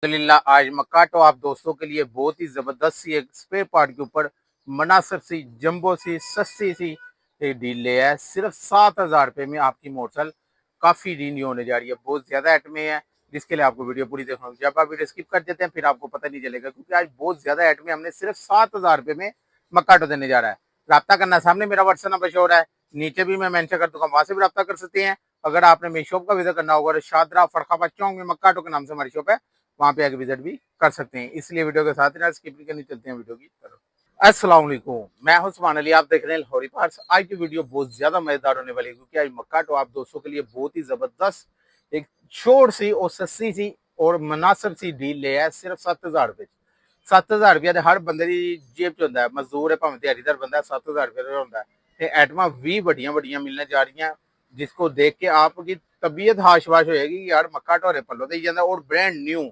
अल्हम्दुलिल्लाह आज मकाटो आप दोस्तों के लिए बहुत ही जबरदस्त सी एक स्पेयर पार्ट के ऊपर मुनासिब सी जंबो सी सस्ती सी एक डील ले आया है। सिर्फ 7,000 रुपये में आपकी मोटरसाइकिल काफी रीन्यू होने जा रही है। बहुत ज्यादा आइटमें हैं जिसके लिए आपको वीडियो पूरी देखना होगी। जब आप वीडियो स्किप कर देते हैं फिर आपको पता नहीं चलेगा, क्योंकि आज बहुत ज्यादा आइटमें हमने सिर्फ 7,000 रुपये में मकाटो देने जा रहा है। रब्ता करना, सामने मेरा व्हाट्सएप नंबर शो हो रहा है, नीचे भी मैं मेंशन कर दूंगा, वहां से भी रब्ता कर सकते हैं। अगर आपने मेरी शॉप का विजिट करना होगा तो शादरा फरखाबाद चौक में मकाटो के नाम से हमारी शॉप है, वहां पे आके विजिट भी कर सकते हैं। इसलिए वीडियो के साथ ही स्किप नहीं करनी, चलते हैं वीडियो की तरफ। अस्सलाम वालेकुम, मैं हूं सुभान अली, आप देख रहे हैं लाहौरी पार्ट्स। आज की वीडियो बहुत ज्यादा मजेदार होने वाली है, क्योंकि आज मक्काटो आप दोस्तों के लिए बहुत ही जबरदस्त एक छोट सी और सस्ती सी और मुनासिब सी डील ले है। सिर्फ 7,000 रुपए 7,000 रुपया हर बंदे की जेब च होंदा है। मजदूर है भावें दिहाड़ीदार बंदा, 7,000 रुपये का होंदा है। आइटमां भी बड़ियां बड़ियां मिलने जा रही हैं, जिसको देख के आपकी तबीयत हाश-वाश होएगी कि यार मक्काटो हरे पल्लो दे जांदा, और ब्रांड न्यू,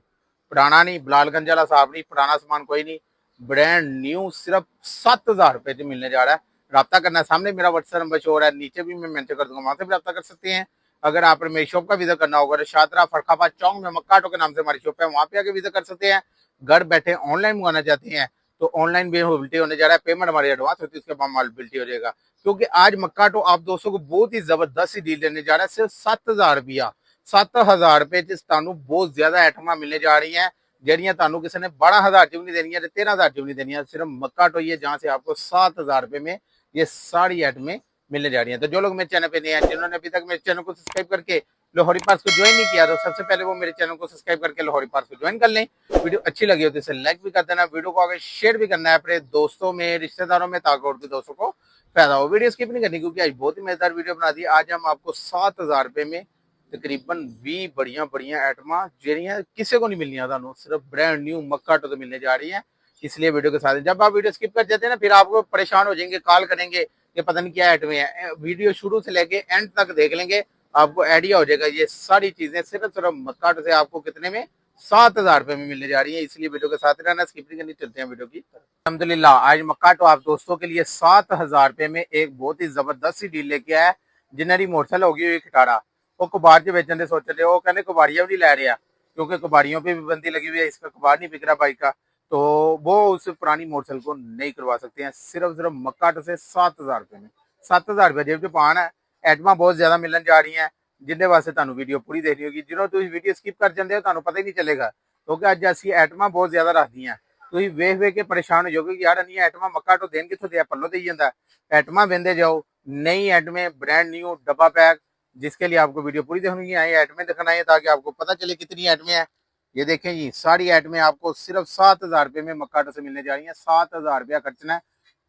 पुराना नहीं, बिलालगंज वाला साहब नहीं, पुराना सामान कोई नहीं, ब्रांड न्यू सिर्फ 7,000 रुपए से मिलने जा रहा है। रब्ता करना है, सामने मेरा व्हाट्सएप नंबर शो हो रहा है, नीचे भी मैं मेंशन कर दूंगा, वहां से भी रब्ता कर सकते हैं। अगर आपने मेरी शॉप का विजिट करना होगा तो शादरा फरखाबाद चौक में मक्काटो के नाम से हमारी शॉप है, वहां पे आके विजिट कर सकते हैं। घर बैठे ऑनलाइन मंगाना चाहते हैं तो ऑनलाइन भी अवेलेबिलिटी होने जा रहा है। पेमेंट हमारी एडवांस होती है, उसके बाद अवेलेबिलिटी हो जाएगा। क्योंकि आज मक्काटो आप दोस्तों को बहुत ही जबरदस्त डील देने जा रहा है। सिर्फ 7,000 रुपया 7,000 रुपए बहुत ज्यादा आइटम मिलने जा रही है, जड़ियां तानू किसी ने 12,000 च भी नहीं देनी है, 13,000 च भी नहीं देनी है। सिर्फ मक्काटो ही है जहां से आपको 7,000 रुपए में ये सारी आइटमें मिलने जा रही है। तो जो लोग मेरे चैनल पे नए हैं, जिन्होंने अभी तक मेरे चैनल को सब्सक्राइब करके लाहौरी पार्ट्स को ज्वाइन नहीं किया, तो सबसे पहले वो मेरे चैनल को सब्सक्राइब करके लाहौरी पार्ट्स को ज्वाइन कर लें। वीडियो अच्छी लगी हो तो इसे लाइक भी कर देना, वीडियो को आगे शेयर भी करना है अपने दोस्तों में, रिश्तेदारों में, ताकि और भी दोस्तों को फायदा हो। वीडियो स्किप नहीं करनी, क्योंकि आज बहुत ही मजेदार वीडियो बना दी। आज हम आपको 7,000 रुपए में तकरीबन 20 बढ़िया बढ़िया आइटमां ਜਿਹੜੀਆਂ किसी को नहीं मिलनी, ਤੁਹਾਨੂੰ सिर्फ ब्रांड न्यू मक्काटो तो मिलने जा रही है। इसलिए वीडियो के साथ, जब आप वीडियो स्किप कर जाते हैं ना, फिर आपको परेशान हो जाएंगे, कॉल करेंगे कि पता नहीं क्या आइटम है। वीडियो शुरू से लेके एंड तक देख लेंगे, आपको आइडिया हो जाएगा। ये सारी चीजें सिर्फ मक्काटो से आपको कितने में 7,000 रुपए में मिलने जा रही है। इसलिए वीडियो के साथ रहना, स्किप नहीं करनी, चलते हैं वीडियो की। अल्हम्दुलिल्लाह आज मक्काटो आप दोस्तों के लिए 7,000 रुपए में एक बहुत ही जबरदस्त सी डील लेके आया है। जिन्हें मोटरसाइकिल होगी हुई खटारा, वो कबाड़ च बेचने सोच रहे हो, कहने कबाड़ियां भी नहीं लै रहा, क्योंकि कबाड़ियों पे भी बंदी लगी हुई है, इसका कबाड़ नहीं बिक रहा बाइक का, तो वो उस पुरानी मोटरसाइकिल को नहीं करवा सकते हैं। सिर्फ मक्काटो से 7,000 रुपए में 7,000 रुपये जेब च पान है। आइटमां बहुत ज्यादा मिलन जा रही हैं, जिन्हें वास्ते तुहानू वीडियो पूरी देखनी होगी। जिन्होंने तुम वीडियो स्किप कर जाते हो तुहानू पता ही नहीं चलेगा, क्योंकि अज असीं आइटमां बहुत ज्यादा रख दी हैं। तुसीं वेख वेख के परेशान हो जाओगे कि यार इन्नियां आइटमां मक्काटो देन कित्थों दिया, पल्लो देई जांदा। आइटमां वेंदे जाओ, नई आइटमें, ब्रांड न्यू डब्बा पैक, जिसके लिए आपको वीडियो पूरी देखनी है, आइटमें दिखाना है ताकि आपको पता चले कितनी आइटमें हैं। ये देखें जी, सारी आइटमें आपको सिर्फ 7,000 रुपये में मक्काटो से मिलने जा रही हैं। 7,000 रुपया खर्चना है,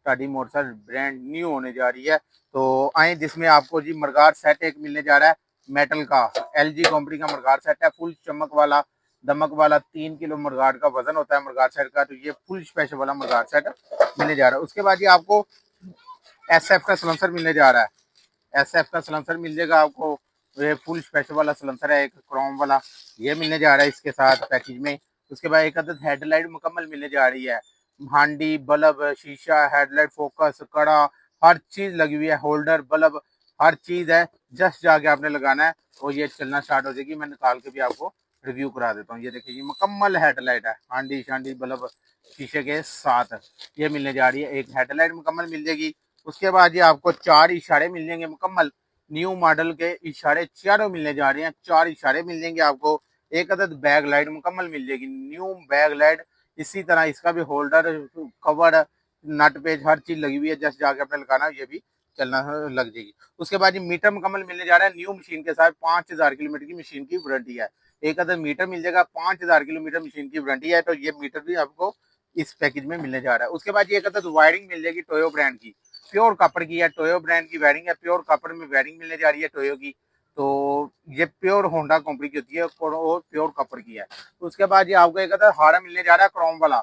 ताकि मोटरसाइकिल ब्रांड न्यू होने जा रही है। तो आए, जिसमें आपको जी मरगार सेट एक मिलने जा रहा है, मेटल का LG कंपनी का मरगार सेट है, फुल चमक वाला, दमक वाला, 3 किलो मरगार का वजन होता है मरगार सेट का। तो ये फुल स्पेशल वाला मरगार सेट मिलने जा रहा है। उसके बाद ये आपको SF का सलेंसर मिलने जा रहा है। SF का सलेंसर मिल जाएगा आपको, ये फुल स्पेशल वाला सलेंसर है, एक क्रोम वाला, ये मिलने जा रहा है इसके साथ पैकेज में। उसके बाद एक अदद हेडलाइट मुकम्मल मिलने जा रही है, हांडी, बल्ब, शीशा, हेडलाइट, फोकस, कड़ा, हर चीज लगी हुई है, होल्डर, बल्ब, हर चीज है। जस्ट जाके आपने लगाना है और ये चलना स्टार्ट हो जाएगी। मैं निकाल के भी आपको रिव्यू करा देता हूँ। ये देखिए, ये मुकम्मल हेडलाइट है, हांडी शांडी बल्ब शीशे के साथ ये मिलने जा रही है। एक हेडलाइट मुकम्मल मिल जाएगी। उसके बाद ये आपको 4 इशारे मिल जाएंगे मुकम्मल, न्यू मॉडल के इशारे चारों मिलने जा रहे हैं। 4 इशारे मिल जाएंगे आपको। एक अदद बैग लाइट मुकम्मल मिल जाएगी, न्यू बैग लाइट। इसी तरह इसका भी होल्डर, कवर, नट पेज, हर चीज लगी हुई है। जस्ट जाके अपने लगाना, ये भी चलना लग जाएगी। उसके बाद ये मीटर मुकम्मल मिलने जा रहा है, न्यू मशीन के साथ। 5,000 किलोमीटर की मशीन की वारंटी है। एक अदद मीटर मिल जाएगा, 5,000 किलोमीटर मशीन की वारंटी है। तो ये मीटर भी आपको इस पैकेज में मिलने जा रहा है। उसके बाद ये एक अदद वायरिंग मिल जाएगी, टोयो ब्रांड की, प्योर कॉपर की है, टोयो ब्रांड की वायरिंग है, प्योर कॉपर में वायरिंग मिलने जा रही है टोयो की। तो ये प्योर होंडा कंपनी की होती है और प्योर कॉपर की है। उसके बाद ये आपको एक हारा मिलने जा रहा है, क्रोम वाला,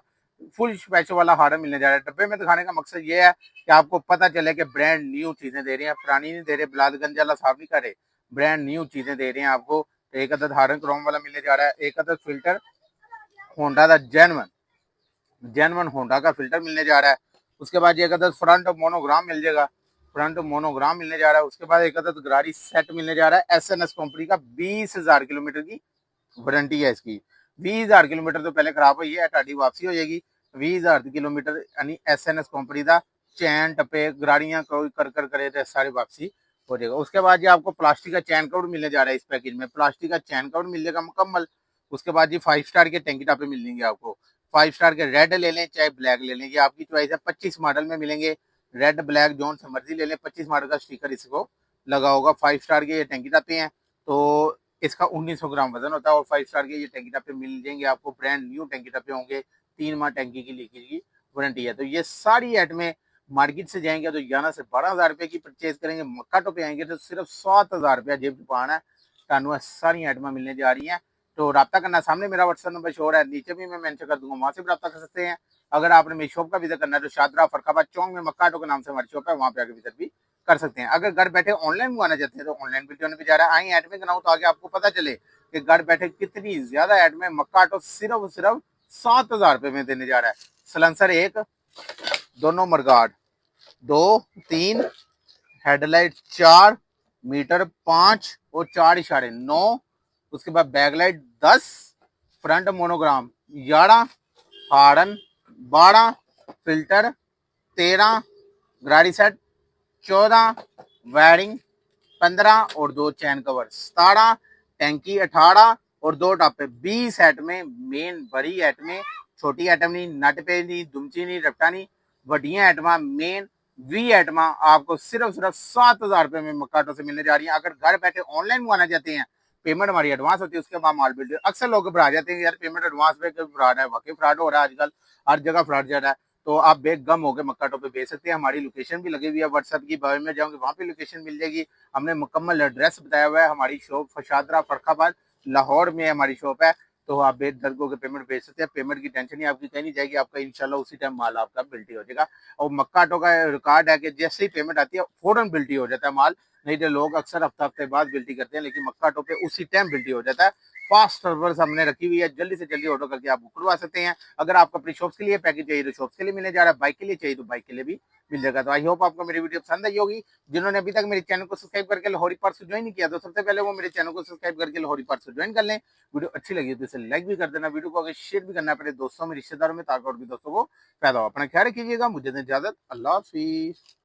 फुल स्पेशल वाला हारा मिलने जा रहा है। डब्बे में दिखाने का मकसद ये है कि आपको पता चले कि ब्रांड न्यू चीजें दे रहे हैं, पुरानी नहीं दे रहे, बिलालगंज वाला साहब नहीं करे, ब्रांड न्यू चीजें दे रहे हैं आपको। एक अदद हारन क्रोम वाला मिलने जा रहा है। एक अदद फिल्टर होंडा का जेनवन होंडा का फिल्टर मिलने जा रहा है। उसके बाद एक अदद फ्रंट मोनोग्राम मिल जाएगा, फ्रंट मोनोग्राम मिलने जा रहा है। उसके बाद एक अदद गाड़ी सेट मिलने जा रहा है, SNS कंपनी का, 20,000 किलोमीटर की वारंटी है इसकी। 20,000 किलोमीटर तो पहले खराब हुई है, ਤੁਹਾਡੀ वापसी हो जाएगी। 20,000 किलोमीटर यानी SNS कंपनी का चैन टप्पे गाड़ियां कोई कर करे तो सारी वापसी हो जाएगा। उसके बाद जी आपको प्लास्टिक का चैन कवर मिलने जा रहा है इस पैकेज में, प्लास्टिक का चैन कवर मिलेगा मुकम्मल। उसके बाद जी 5 स्टार के टैंकी टापे मिलेंगे आपको। 5 स्टार के रेड ले लें चाहे ब्लैक ले लें, ये आपकी चॉइस है। 25 मॉडल में मिलेंगे, रेड ब्लैक जोन से मर्जी ले लें। 25 मॉडल का स्टिकर इसको लगा होगा। 5 स्टार के ये टैंकी टापे हैं, तो इसका 1900 ग्राम वजन होता है। और 5 स्टार के ये टैंकी टापे मिल जाएंगे आपको, ब्रांड न्यू टैंकी टापे होंगे। 3 माह टैंकी की लीकेज की वारंटी है। तो ये सारी आइटमें मार्केट से जाएंगे तो 11 से 12,000 रुपए की परचेज करेंगे, मक्का टो पे आएंगे तो सिर्फ 7,000 रुपया जेब पाना है। ਤੁਹਾਨੂੰ सारी आइटमें मिलने जा रही हैं। तो रब्ता करना, सामने मेरा व्हाट्सएप नंबर शो है, नीचे भी मैं मेंशन कर दूंगा, वहां से भी रब्ता कर सकते हैं। अगर आपने मेरी शॉप का विजिट करना है तो शादरा फरखाबाद चौक में मक्का टो के नाम से हमारी शॉप है, वहां पे आके विजिट भी कर सकते हैं। अगर घर बैठे ऑनलाइन मंगवाना चाहते हैं तो ऑनलाइन भी होने भी जा रहा है। आई एडमिट बनाऊं तो आगे आपको पता चले कि घर बैठे कितनी ज्यादा एडमिट मक्का टो सिर्फ सिर्फ 7,000 रुपए में देने जा रहा है। सलेंसर एक, दोनों मरगाड 2, 3, हेडलाइट 4, मीटर 5 और 4 इशारे 9। उसके बाद backlight 10, front monogram 11, horn 12, filter 13, गाड़ी सेट 14, वायरिंग 15 और 2 चैन कवर 17, टैंकी 18 और 2 टापे 20 एट में। मेन बड़ी एट में, छोटी आइटम नहीं, नट पे नहीं, दुमची नहीं, रफ्ता नहीं, वड्डियां आइटमा मेन वी आइटमा आपको सिर्फ सिर्फ 7,000 रुपए में मक्काटो से मिलने जा रही है। अगर घर बैठे ऑनलाइन मंगाना चाहते हैं, पेमेंट हमारी एडवांस होती है, उसके बाद माल बिल्ड। अक्सर लोग घबरा जाते हैं यार पेमेंट एडवांस पे फ्रॉड है, वाकई फ्रॉड हो रहा है आजकल, हर जगह फ्रॉड जा रहा है। तो आप बेगम होकर मक्काटो पे भेज सकते हैं। हमारी लोकेशन भी लगी हुई है, व्हाट्सएप की बायो में जाओगे वहां पे लोकेशन मिल जाएगी। हमने मुकम्मल एड्रेस बताया हुआ है। हमारी शॉप शादरा फरखाबाद लाहौर में हमारी शॉप है। तो आप बेदर्द होकर पेमेंट भेज सकते हैं। पेमेंट की टेंशन ही आपकी कहीं नहीं जाएगी, आपका इंशाल्लाह उसी टाइम माल आपका बिल्टी हो जाएगा। और मक्काटो का रिकॉर्ड है कि जैसे ही पेमेंट आती है फौरन बिल्टी हो जाता है माल। नहीं तो लोग अक्सर हफ्ता हफ्ते बाद बिल्टी करते हैं, लेकिन मक्काटो पे उसी टाइम बिल्टी हो जाता है। फास्ट सर्विस हमने रखी हुई है, जल्दी से जल्दी ऑर्डर करके आप बुक करवा सकते हैं। अगर आपको अपनी शॉप्स के लिए पैकेज चाहिए तो शॉप्स के लिए मिलने जा रहा है, बाइक के लिए चाहिए तो बाइक के लिए भी मिल जाएगा। तो आई होप आपको मेरी वीडियो पसंद आई होगी। जिन्होंने अभी तक मेरे चैनल को सब्सक्राइब करके लाहौरी पार्ट्स ज्वाइन नहीं किया तो सबसे पहले वो मेरे चैनल को सब्सक्राइब करके लाहौरी पार्ट्स ज्वाइन कर लें। वीडियो अच्छी लगी तो इसे लाइक भी कर देना, वीडियो को अगर शेयर भी करना पड़े दोस्तों में, रिश्तेदारों में, ताकि और भी दोस्तों को फायदा हो। अपना ख्याल रखिएगा, मुझे दें इजाजत, अल्लाह हाफिज।